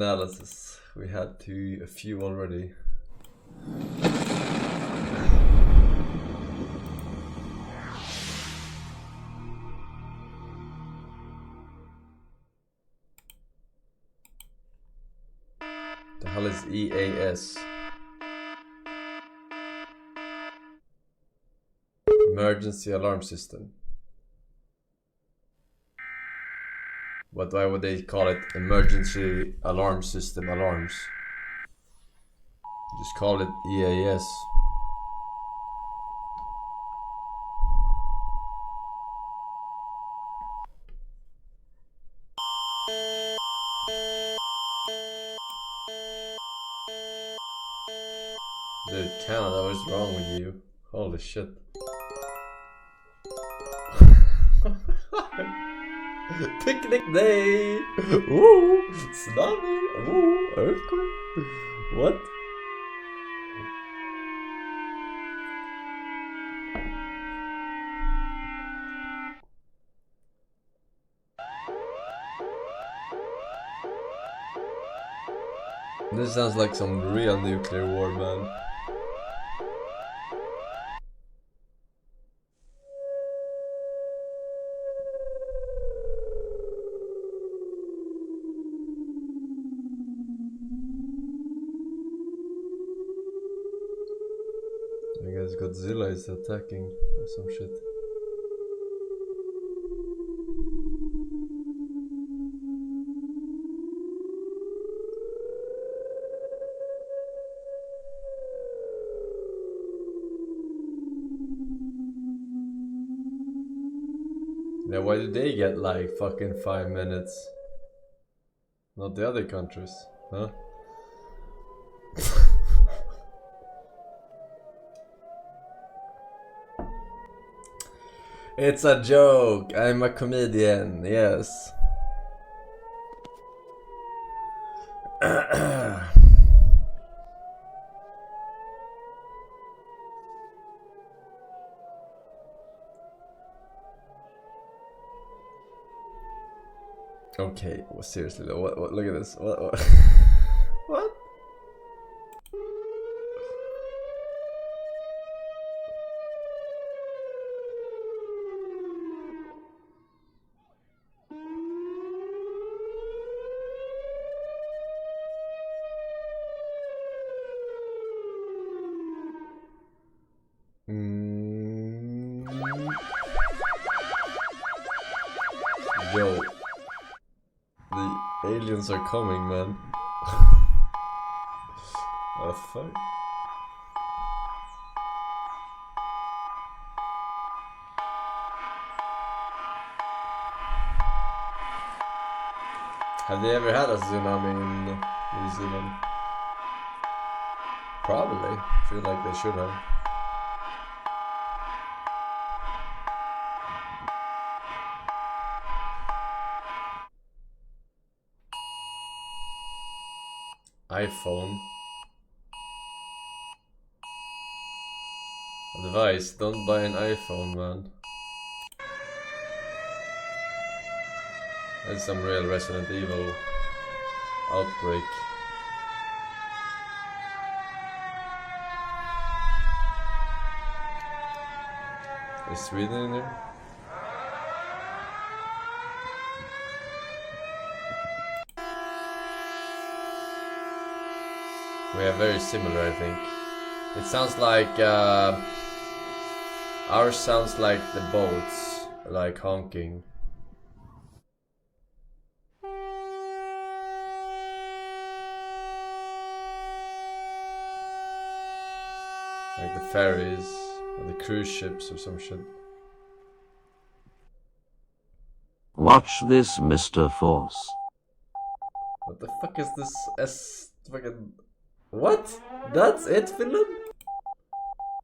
Analysis. We had a few already. The hell is EAS? Emergency alarm system. Why would they call it emergency alarm system alarms? Just call it EAS. Dude, Canada, what is wrong with you? Holy shit. Picnic day! Woo! Tsunami! Woo! Earthquake! What? This sounds like some real nuclear war, man. I guess Godzilla is attacking or some shit. Yeah, why did they get like fucking 5 minutes? Not the other countries, huh? It's a joke. I'm a comedian. Yes. Okay. Well, seriously though. What? Look at this. What? What? Yo, the aliens are coming, man. What the fuck? Have they ever had a tsunami in New Zealand? Probably. I feel like they should have. iPhone. Advice, don't buy an iPhone, man. That's some real Resident Evil outbreak. Is Sweden in there? We are very similar, I think. It sounds like ours sounds like the boats, like honking. Like the ferries or the cruise ships or some shit. Watch this, Mr. Force. What the fuck is this fucking... What? That's it, Finland?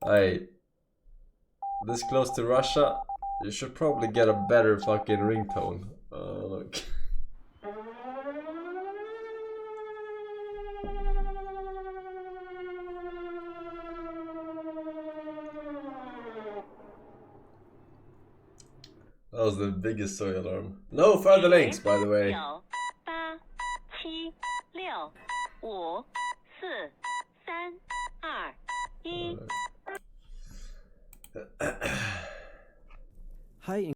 Hey, this close to Russia, you should probably get a better fucking ringtone. Look. That was the biggest soy alarm. No further links, by the way. 5、4、3、2、1。Hi